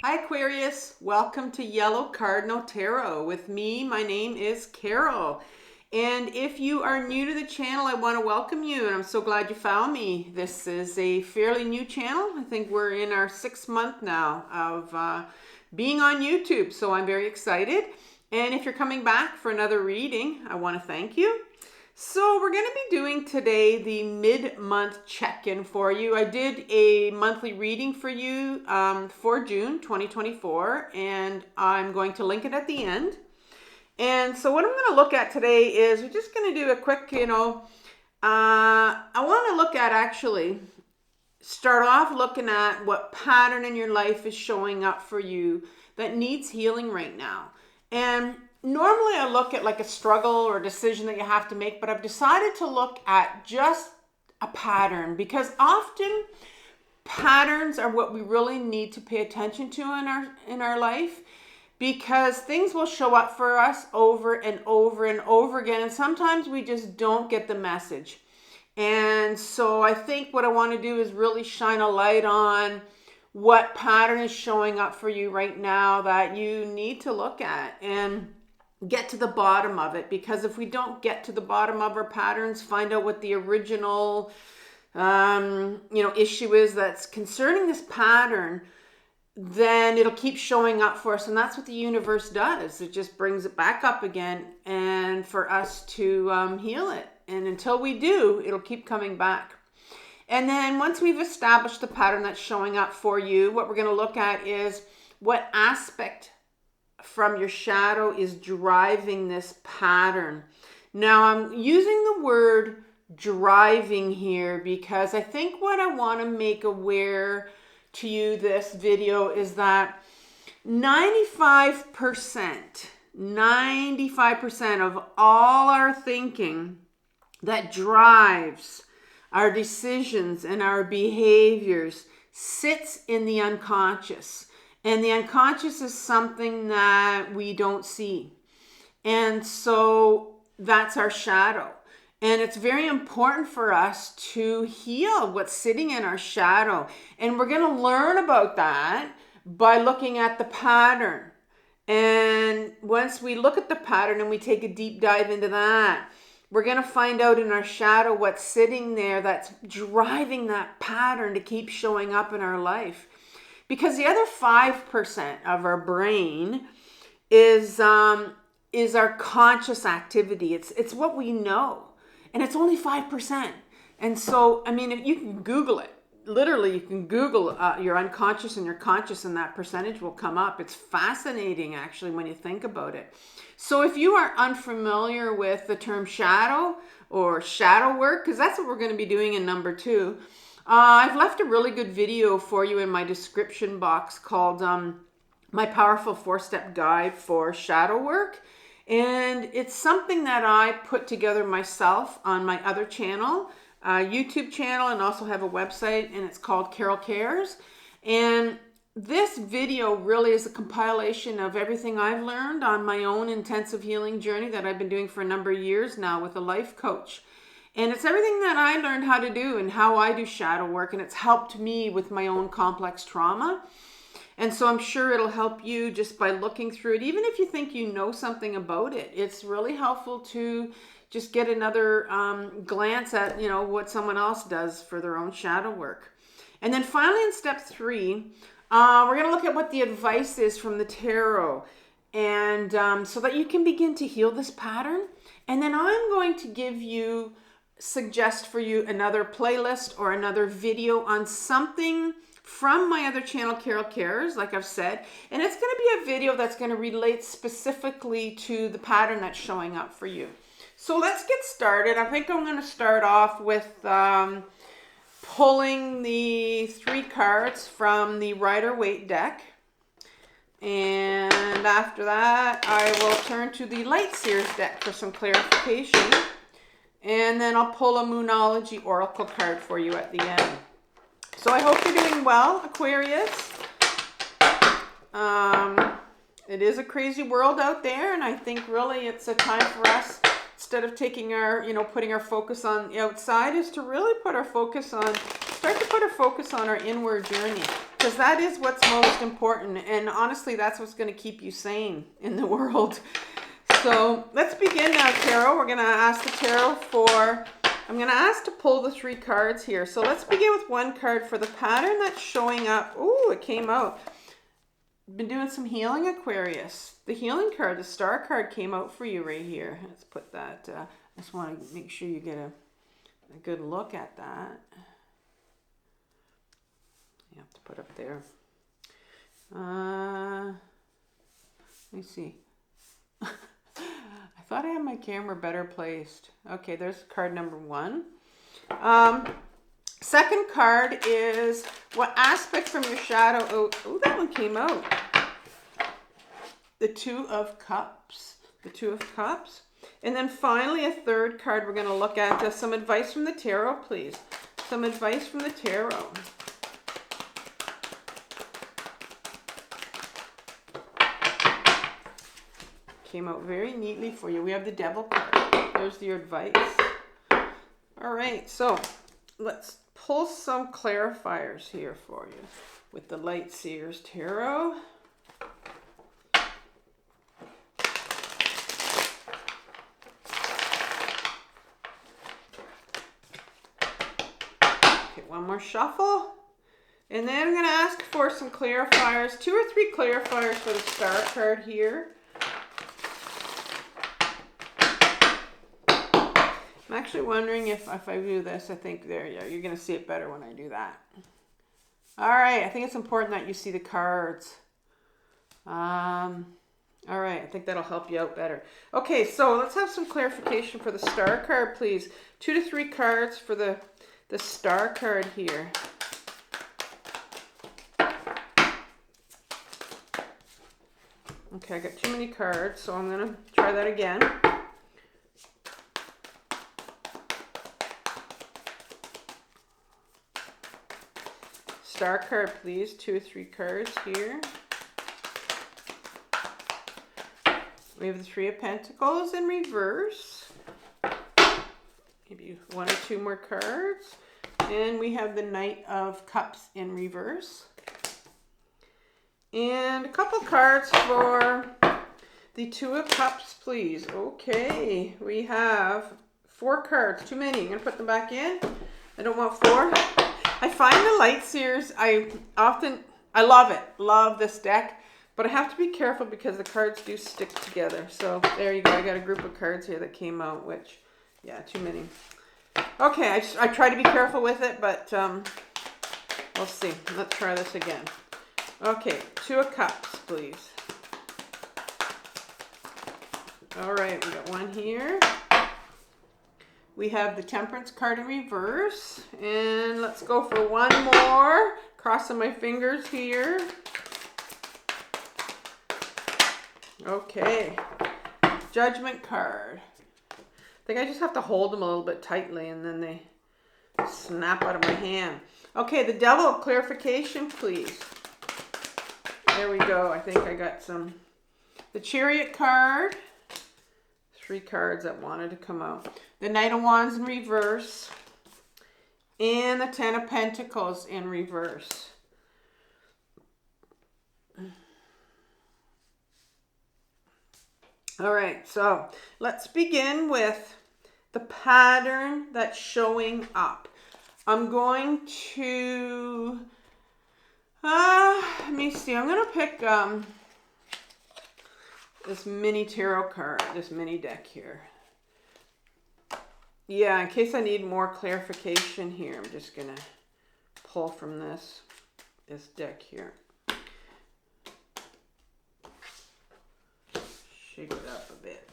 Hi Aquarius, welcome to Yellow Cardinal Tarot with me. My name is Carol. And if you are new to the channel, I want to welcome you and I'm so glad you found me. This is a fairly new channel. I think we're in our 6th month now of being on YouTube, so I'm very excited. And if you're coming back for another reading, I want to thank you. So we're going to be doing today the mid-month check-in for you. I did a monthly reading for you for June 2024, and I'm going to link it at the end. And so what I'm going to look at today is we're just going to do a quick, I want to look at start off looking at what pattern in your life is showing up for you that needs healing right now. And normally I look at like a struggle or a decision that you have to make, but I've decided to look at just a pattern because often patterns are what we really need to pay attention to in our life, because things will show up for us over and over and over again, and sometimes we just don't get the message. And so I think what I want to do is really shine a light on what pattern is showing up for you right now that you need to look at and get to the bottom of it. Because if we don't get to the bottom of our patterns, find out what the original issue is that's concerning this pattern, then it'll keep showing up for us. And that's what the universe does. It just brings it back up again and for us to heal it. And until we do, it'll keep coming back. And then once we've established the pattern that's showing up for you, what we're going to look at is what aspect from your shadow is driving this pattern. Now I'm using the word driving here because I think what I want to make aware to you this video is that 95% of all our thinking that drives our decisions and our behaviors sits in the unconscious. And the unconscious is something that we don't see. And so that's our shadow. And it's very important for us to heal what's sitting in our shadow. And we're going to learn about that by looking at the pattern. And once we look at the pattern and we take a deep dive into that, we're going to find out in our shadow what's sitting there that's driving that pattern to keep showing up in our life. Because the other 5% of our brain is our conscious activity. It's what we know. And it's only 5%. And so, I mean, if you can Google it. Literally, you can Google your unconscious and your conscious, and that percentage will come up. It's fascinating, actually, when you think about it. So if you are unfamiliar with the term shadow or shadow work, because that's what we're going to be doing in number 2, I've left a really good video for you in my description box called My Powerful 4-Step Guide for Shadow Work. And it's something that I put together myself on my other channel, YouTube channel, and also have a website, and it's called Carol Cares. And this video really is a compilation of everything I've learned on my own intensive healing journey that I've been doing for a number of years now with a life coach. And it's everything that I learned how to do and how I do shadow work, and it's helped me with my own complex trauma. And so I'm sure it'll help you just by looking through it. Even if you think you know something about it, it's really helpful to just get another glance at, what someone else does for their own shadow work. And then finally in step 3, we're going to look at what the advice is from the tarot, and so that you can begin to heal this pattern. And then I'm going to suggest for you another playlist or another video on something from my other channel, Carol Cares, like I've said. And it's going to be a video that's going to relate specifically to the pattern that's showing up for you. So let's get started. I think I'm going to start off with pulling the 3 cards from the Rider-Waite deck. And after that, I will turn to the Light Seers deck for some clarification. And then I'll pull a Moonology Oracle card for you at the end. So I hope you're doing well, Aquarius. It is a crazy world out there, and I think really it's a time for us, instead of taking our, putting our focus on the outside, is to really start to put our focus on our inward journey. because that is what's most important. And honestly, that's what's going to keep you sane in the world. So let's begin now, Tarot. We're going to ask the Tarot for, I'm going to ask to pull the 3 cards here. So let's begin with 1 card for the pattern that's showing up. Oh, it came out. Been doing some healing, Aquarius. The healing card, the star card, came out for you right here. Let's put that, I just want to make sure you get a good look at that. You have to put up there. Let me see. I thought I had my camera better placed. Okay, there's card number 1. Second card is what aspect from your shadow. Oh, that one came out. The 2 of Cups. The 2 of Cups. And then finally, a third card we're going to look at. Some advice from the Tarot, please. Some advice from the Tarot. Came out very neatly for you. We have the Devil card. There's your advice. All right, so let's pull some clarifiers here for you with the Light Seers Tarot. Okay, one more shuffle. And then I'm going to ask for some clarifiers, 2 or 3 clarifiers for the Star card here. I'm actually wondering if I do this, I think there, yeah, you're going to see it better when I do that. All right, I think it's important that you see the cards. All right, I think that'll help you out better. Okay, so let's have some clarification for the Star card, please. 2 to 3 cards for the Star card here. Okay, I got too many cards, so I'm going to try that again. Star card, please. 2 or 3 cards here. We have the 3 of Pentacles in reverse. Maybe 1 or 2 more cards. And we have the Knight of Cups in reverse. And a couple cards for the 2 of Cups, please. Okay, we have 4 cards. Too many. I'm going to put them back in. I don't want 4. I find the Light Seers, I love it. Love this deck. But I have to be careful because the cards do stick together. So there you go. I got a group of cards here that came out, which, yeah, too many. Okay, I try to be careful with it, but we'll see. Let's try this again. Okay, 2 of Cups, please. All right, we got 1 here. We have the Temperance card in reverse. And let's go for 1 more. Crossing my fingers here. Okay. Judgment card. I think I just have to hold them a little bit tightly and then they snap out of my hand. Okay, the Devil, clarification, please. There we go. I think I got some. The Chariot card. 3 cards that wanted to come out. The Knight of Wands in reverse. And the 10 of Pentacles in reverse. All right, so let's begin with the pattern that's showing up. I'm going to, let me see, I'm going to pick this mini tarot card, this mini deck here. Yeah, in case I need more clarification here, I'm just going to pull from this deck here. Shake it up a bit.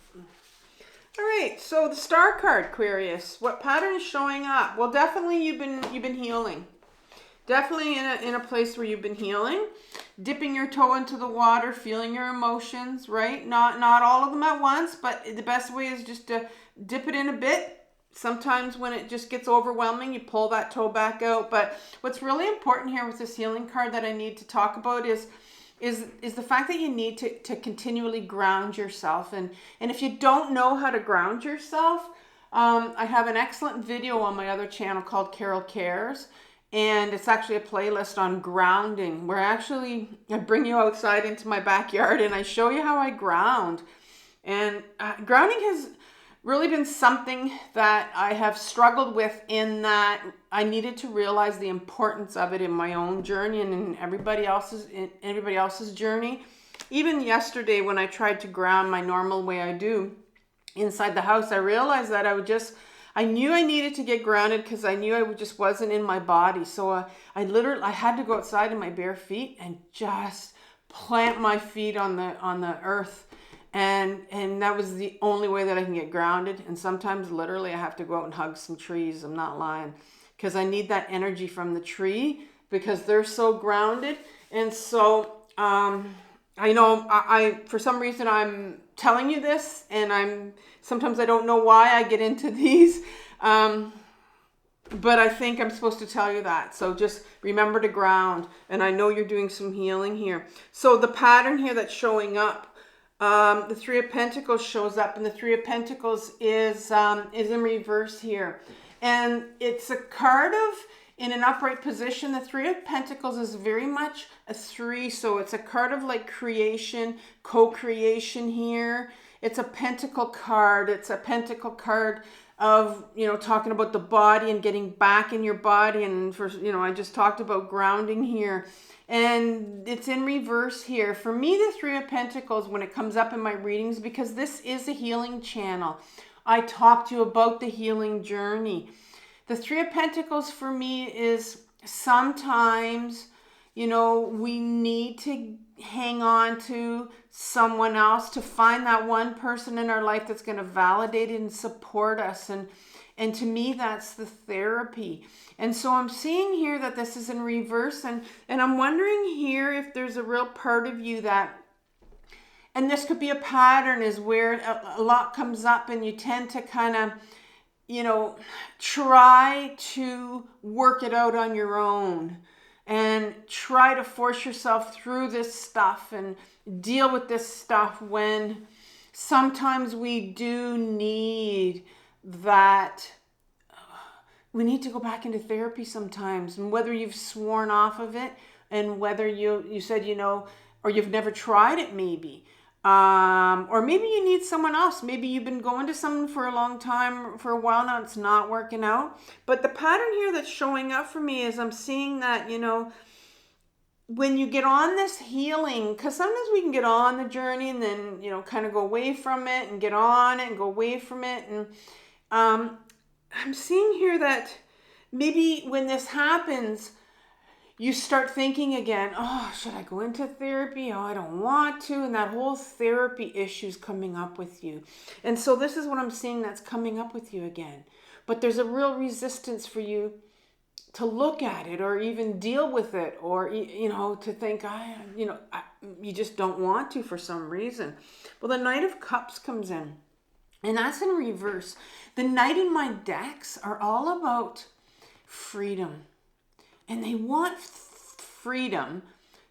All right, so the Star card, Aquarius. What pattern is showing up? Well, definitely you've been healing. Definitely in a place where you've been healing, dipping your toe into the water, feeling your emotions, right? Not all of them at once, but the best way is just to dip it in a bit. Sometimes when it just gets overwhelming, you pull that toe back out. But what's really important here with this healing card that I need to talk about is the fact that you need to continually ground yourself. And if you don't know how to ground yourself, I have an excellent video on my other channel called Carol Cares. And it's actually a playlist on grounding, where I bring you outside into my backyard and I show you how I ground. And grounding has really been something that I have struggled with, in that I needed to realize the importance of it in my own journey and in everybody else's journey. Even yesterday, when I tried to ground my normal way I do inside the house, I realized that I knew I needed to get grounded, because I knew I just wasn't in my body. So I had to go outside in my bare feet and just plant my feet on the earth. And that was the only way that I can get grounded. And sometimes literally I have to go out and hug some trees. I'm not lying, because I need that energy from the tree, because they're so grounded. And so I know I for some reason I'm telling you this, and sometimes I don't know why I get into these, but I think I'm supposed to tell you that. So just remember to ground. And I know you're doing some healing here. So the pattern here that's showing up, the Three of Pentacles shows up, and the Three of Pentacles is in reverse here, and it's a card of, in an upright position. The Three of Pentacles is very much a 3, so it's a card of like creation, co-creation here. It's a pentacle card. It's a pentacle card of, talking about the body and getting back in your body. And I just talked about grounding here. And it's in reverse here. For me, the Three of Pentacles, when it comes up in my readings, because this is a healing channel, I talk to you about the healing journey. The Three of Pentacles for me is sometimes, we need to hang on to someone else, to find that one person in our life that's going to validate and support us. And to me, that's the therapy. And so I'm seeing here that this is in reverse. And I'm wondering here if there's a real part of you that, and this could be a pattern, is where a lot comes up and you tend to kind of, try to work it out on your own and try to force yourself through this stuff and deal with this stuff, when sometimes we do need that. We need to go back into therapy sometimes, and whether you've sworn off of it, and whether you said, or you've never tried it maybe. Or maybe you need someone else. Maybe you've been going to someone for a long time, for a while now, it's not working out. But the pattern here that's showing up for me is I'm seeing that, when you get on this healing, because sometimes we can get on the journey and then, kind of go away from it, and get on it and go away from it. And I'm seeing here that maybe when this happens, you start thinking again, oh, should I go into therapy? Oh, I don't want to. And that whole therapy issue is coming up with you. And so this is what I'm seeing that's coming up with you again. But there's a real resistance for you to look at it, or even deal with it, or, to think, you just don't want to for some reason. Well, the Knight of Cups comes in, and that's in reverse. The Knight in my decks are all about freedom. And they want freedom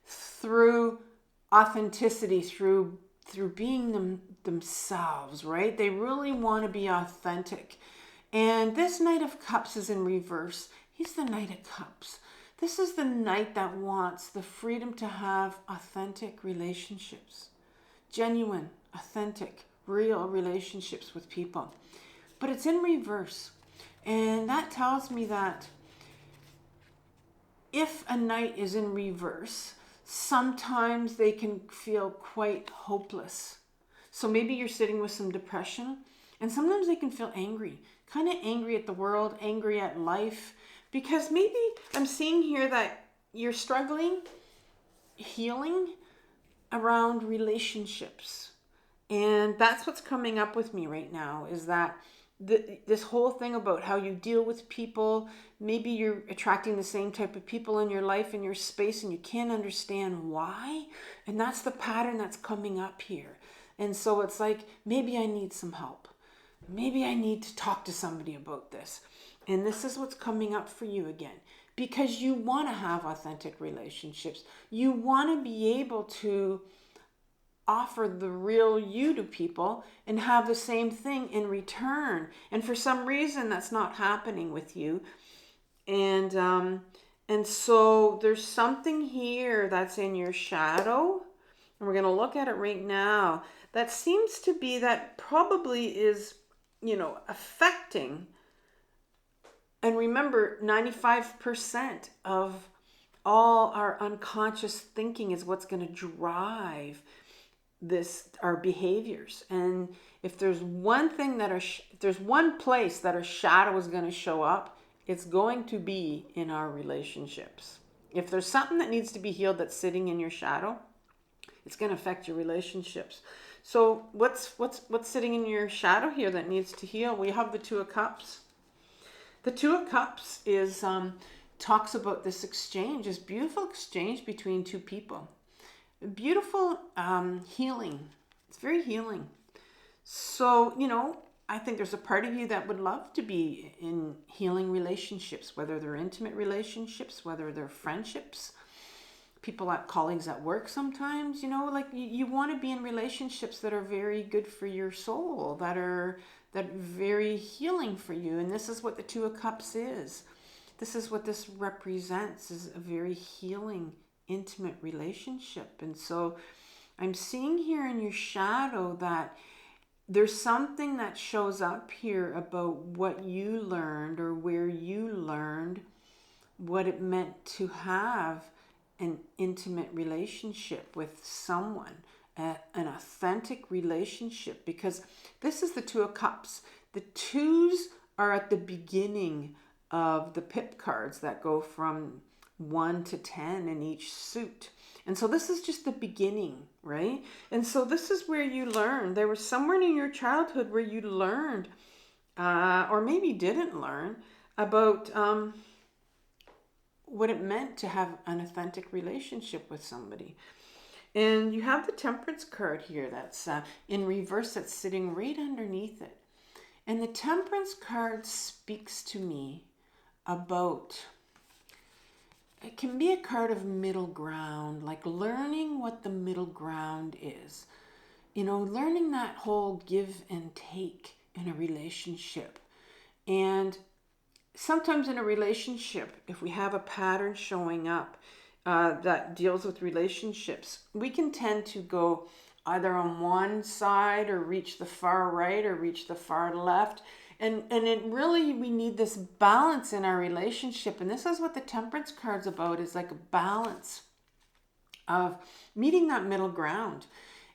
through authenticity, through being themselves, right? They really want to be authentic. And this Knight of Cups is in reverse. He's the Knight of Cups. This is the Knight that wants the freedom to have authentic relationships. Genuine, authentic, real relationships with people. But it's in reverse. And that tells me that if a Knight is in reverse, sometimes they can feel quite hopeless. So maybe you're sitting with some depression, and sometimes they can feel angry, kind of angry at the world, angry at life, because maybe I'm seeing here that you're struggling, healing around relationships. And that's what's coming up with me right now, is that this whole thing about how you deal with people, maybe you're attracting the same type of people in your life, in your space, and you can't understand why. And that's the pattern that's coming up here. And so it's like, maybe I need some help. Maybe I need to talk to somebody about this. And this is what's coming up for you again, because you want to have authentic relationships. You want to be able to offer the real you to people and have the same thing in return. And for some reason, that's not happening with you. And And so there's something here that's in your shadow, and we're going to look at it right now, that seems to be, that probably is, affecting. And remember, 95% of all our unconscious thinking is what's going to drive our behaviors. And if there's one thing if there's one place that our shadow is going to show up, it's going to be in our relationships. If there's something that needs to be healed that's sitting in your shadow, it's going to affect your relationships. So what's sitting in your shadow here that needs to heal? We have the Two of Cups. The Two of Cups talks about this exchange, this beautiful exchange between two people. Beautiful healing. It's very healing. So, I think there's a part of you that would love to be in healing relationships, whether they're intimate relationships, whether they're friendships, colleagues at work sometimes, you want to be in relationships that are very good for your soul, that are very healing for you. And this is what the Two of Cups is. This is what this represents, is a very healing, intimate relationship. And so I'm seeing here in your shadow that there's something that shows up here about what you learned, or where you learned what it meant to have an intimate relationship with someone, an authentic relationship, because this is the Two of Cups. The twos are at the beginning of the pip cards that go from 1 to 10 in each suit. And so this is just the beginning, right? And so this is where you learn. There was somewhere in your childhood where you learned, or maybe didn't learn, about what it meant to have an authentic relationship with somebody. And you have the Temperance card here that's in reverse, that's sitting right underneath it. And the Temperance card speaks to me about, it can be a card of middle ground, like learning what the middle ground is. Learning that whole give and take in a relationship. And sometimes in a relationship, if we have a pattern showing up that deals with relationships, we can tend to go either on one side, or reach the far right, or reach the far left. And we need this balance in our relationship. And this is what the Temperance card's about, is like a balance of meeting that middle ground.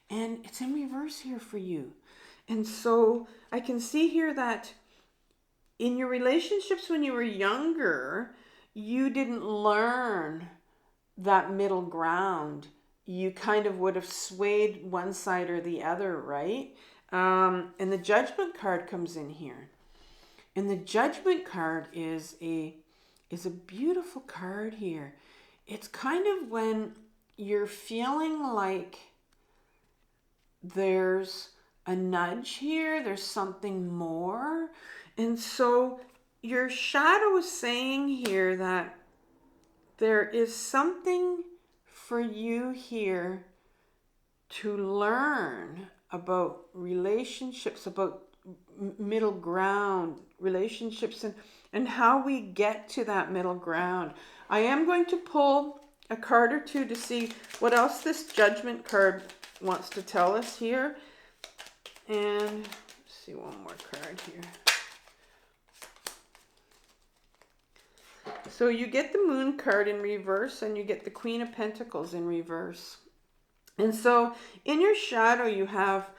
And it's in reverse here for you. And so I can see here that in your relationships when you were younger, you didn't learn that middle ground. You kind of would have swayed one side or the other, right? And the Judgment card comes in here. And the Judgment card is a beautiful card here. It's kind of when you're feeling like there's a nudge here, there's something more. And so your shadow is saying here that there is something for you here to learn about relationships, about middle ground relationships, and how we get to that middle ground. I am going to pull a card or two to see what else this Judgment card wants to tell us here. And let's see one more card here. So you get the Moon card in reverse, and you get the Queen of Pentacles in reverse. And so in your shadow you have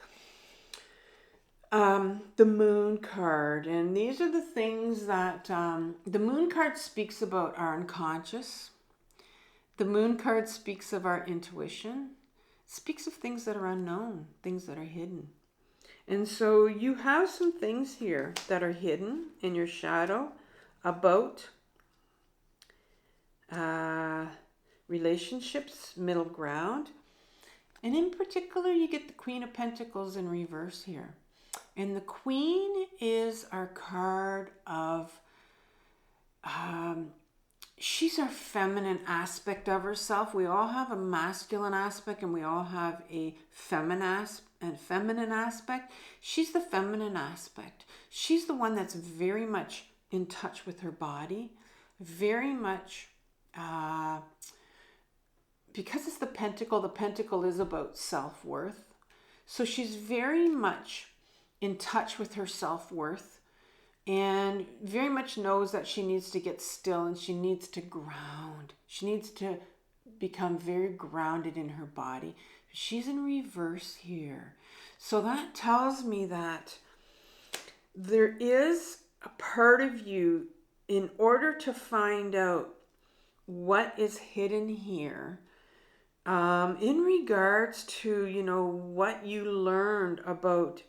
the Moon card, and these are the things that the Moon card speaks about our unconscious. The Moon card speaks of our intuition, speaks of things that are unknown, things that are hidden. And so you have some things here that are hidden in your shadow about relationships, middle ground. And in particular, you get the Queen of Pentacles in reverse here. And the Queen is our card of, she's our feminine aspect of herself. We all have a masculine aspect, and we all have a feminine aspect. She's the feminine aspect. She's the one that's very much in touch with her body, very much because it's the pentacle is about self-worth. So she's very much in touch with her self-worth and very much knows that she needs to get still and she needs to ground. She needs to become very grounded in her body. She's in reverse here. So that tells me that there is a part of you, in order to find out what is hidden here, in regards to, what you learned about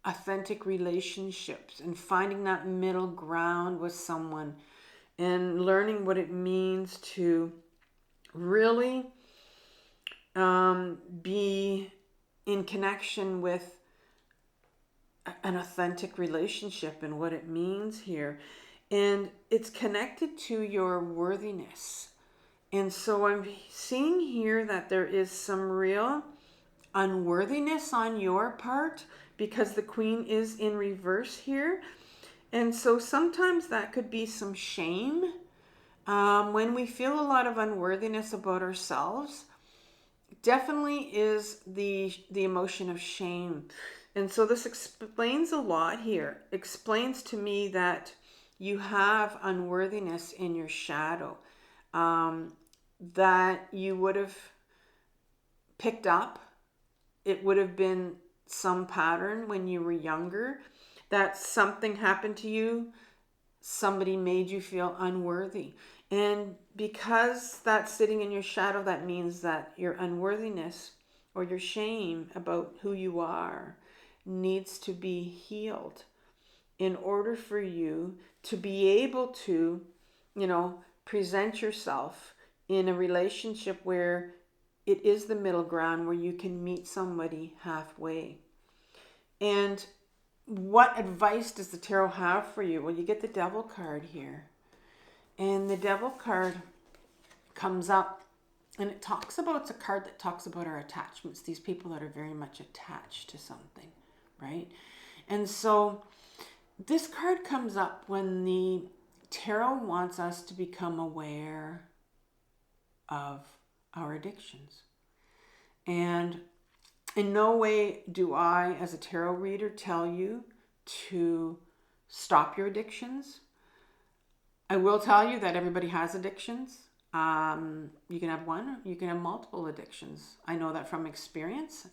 authentic relationships and finding that middle ground with someone and learning what it means to really be in connection with an authentic relationship and what it means here. And it's connected to your worthiness. And so I'm seeing here that there is some real unworthiness on your part because the Queen is in reverse here. And so sometimes that could be some shame. When we feel a lot of unworthiness about ourselves, definitely is the emotion of shame. And so this explains a lot here. Explains to me that you have unworthiness in your shadow. That you would have picked up. It would have been some pattern when you were younger, that something happened to you, somebody made you feel unworthy. And because that's sitting in your shadow, that means that your unworthiness or your shame about who you are needs to be healed in order for you to be able to, present yourself in a relationship where it is the middle ground, where you can meet somebody halfway. And what advice does the tarot have for you? Well, you get the Devil card here. And the Devil card comes up and it's a card that talks about our attachments, these people that are very much attached to something, right? And so this card comes up when the tarot wants us to become aware of our addictions. And in no way do I, as a tarot reader, tell you to stop your addictions. I will tell you that everybody has addictions. You can have one, you can have multiple addictions. I know that from experience.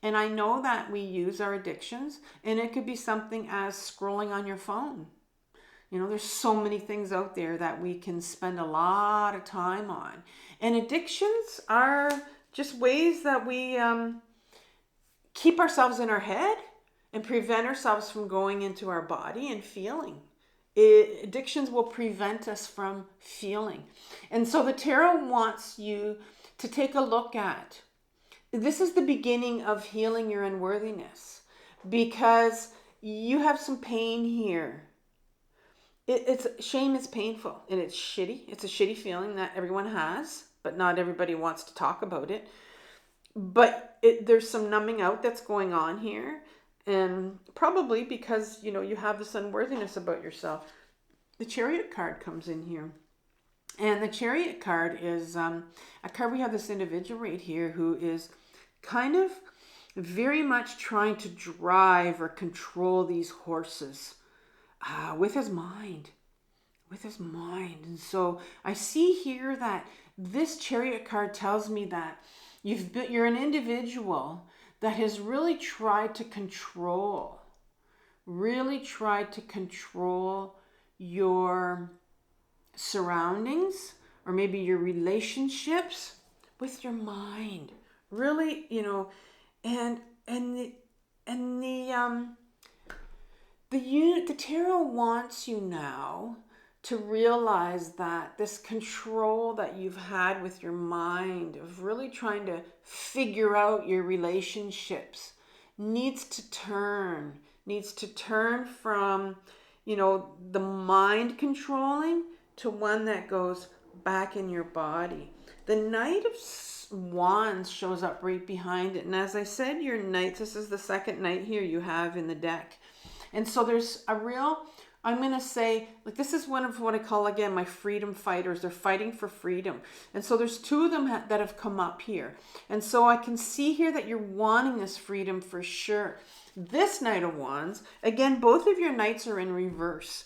And I know that we use our addictions, and it could be something as scrolling on your phone. There's so many things out there that we can spend a lot of time on. And addictions are just ways that we keep ourselves in our head and prevent ourselves from going into our body and feeling. Addictions will prevent us from feeling. And so the tarot wants you to take a look at. This is the beginning of healing your unworthiness, because you have some pain here. Shame is painful and it's shitty. It's a shitty feeling that everyone has, but not everybody wants to talk about it. But there's some numbing out that's going on here. And probably because, you have this unworthiness about yourself. The Chariot card comes in here. And the Chariot card is a card. We have this individual right here who is kind of very much trying to drive or control these horses with his mind. And so I see here that this Chariot card tells me that you're an individual that has really tried to control your surroundings or maybe your relationships with your mind. Really, the tarot wants you now to realize that this control that you've had with your mind of really trying to figure out your relationships needs to turn from, the mind controlling to one that goes back in your body. The Knight of Wands shows up right behind it. And as I said, your knights, this is the second knight here you have in the deck. And so there's a real I'm going to say, like, this is one of what I call, again, my freedom fighters. They're fighting for freedom. And so there's two of them that have come up here. And so I can see here that you're wanting this freedom for sure. This Knight of Wands, again, both of your knights are in reverse.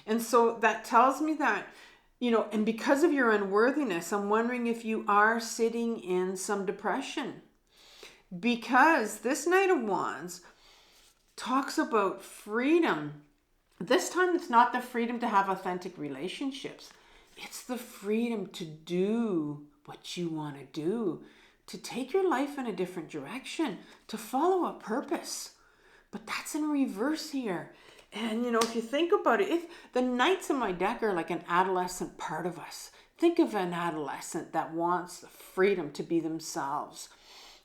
And so that tells me that, you know, and because of your unworthiness, I'm wondering if you are sitting in some depression. Because this Knight of Wands talks about freedom. This time it's not the freedom to have authentic relationships. It's the freedom to do what you want to do, to take your life in a different direction, to follow a purpose. But that's in reverse here. And, you know, if you think about it, if the knights in my deck are like an adolescent part of us. Think of an adolescent that wants the freedom to be themselves.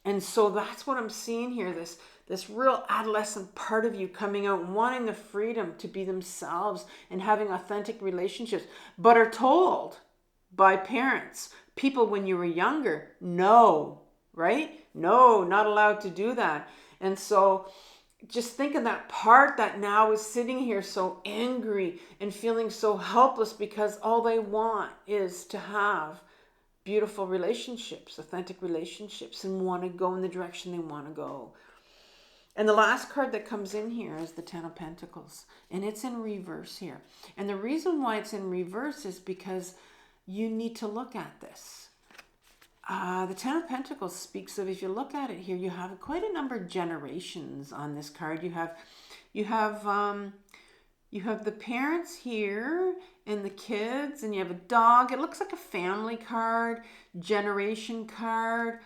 And so that's what I'm seeing here, this real adolescent part of you coming out, wanting the freedom to be themselves and having authentic relationships, but are told by parents, people when you were younger, no, right? No, not allowed to do that. And so just think of that part that now is sitting here so angry and feeling so helpless because all they want is to have beautiful relationships, authentic relationships, and want to go in the direction they want to go. And the last card that comes in here is the Ten of Pentacles, and it's in reverse here. And the reason why it's in reverse is because you need to look at this. The Ten of Pentacles speaks of, if you look at it here, you have quite a number of generations on this card. You have the parents here and the kids, and you have a dog. It looks like a family card, generation card.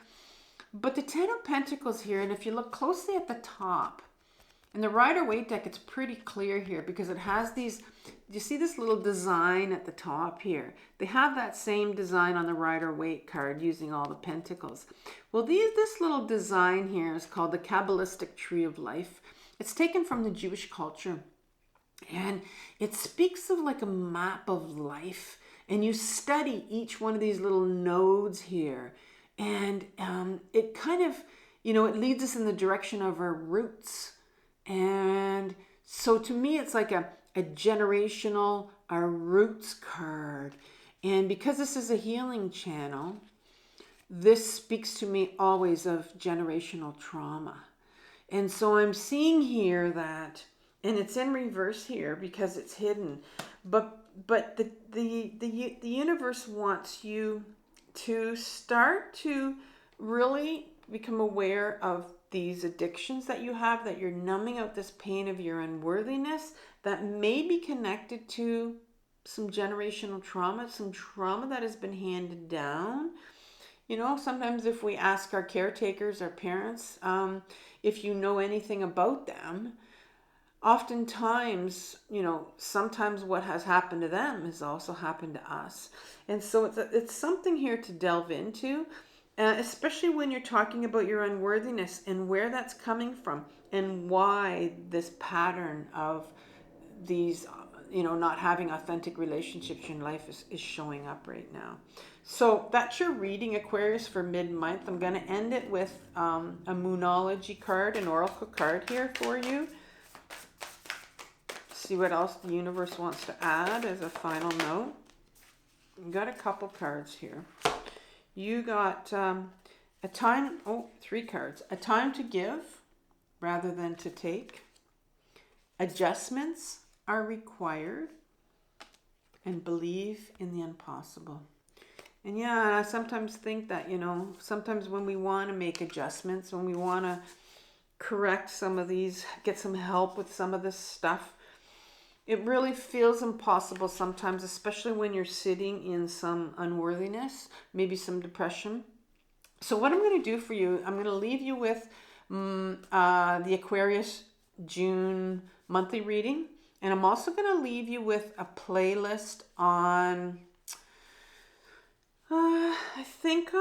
But the Ten of Pentacles here, and if you look closely at the top, in the Rider-Waite deck, it's pretty clear here because it has these, you see this little design at the top here? They have that same design on the Rider-Waite card using all the pentacles. Well, this little design here is called the Kabbalistic Tree of Life. It's taken from the Jewish culture. And it speaks of like a map of life. And you study each one of these little nodes here. And it kind of, you know, it leads us in the direction of our roots. And so to me, it's like a generational, our roots card. And because this is a healing channel, this speaks to me always of generational trauma. And so I'm seeing here that, and it's in reverse here because it's hidden, but the universe wants you to start to really become aware of these addictions that you have, that you're numbing out this pain of your unworthiness that may be connected to some generational trauma, some trauma that has been handed down. You know, sometimes if we ask our caretakers, our parents, if you know anything about them, oftentimes, you know, sometimes what has happened to them has also happened to us. And so it's something here to delve into, especially when you're talking about your unworthiness and where that's coming from and why this pattern of these, you know, not having authentic relationships in life is showing up right now. So that's your reading, Aquarius, for mid-month. I'm going to end it with a Moonology card, an oracle card here for you. See what else the universe wants to add as a final note. You got a couple cards here. You got three cards. A time to give rather than to take. Adjustments are required. And believe in the impossible. And yeah, I sometimes think that, you know, sometimes when we want to make adjustments, when we want to correct some of these, get some help with some of this stuff, it really feels impossible sometimes, especially when you're sitting in some unworthiness, maybe some depression. So what I'm going to do for you, I'm going to leave you with the Aquarius June monthly reading. And I'm also going to leave you with a playlist on, I think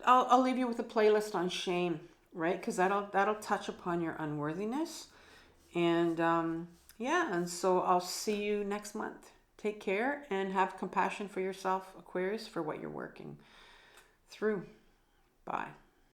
I'll leave you with a playlist on shame, right? Because that'll touch upon your unworthiness. And yeah, and so I'll see you next month. Take care and have compassion for yourself, Aquarius, for what you're working through. Bye.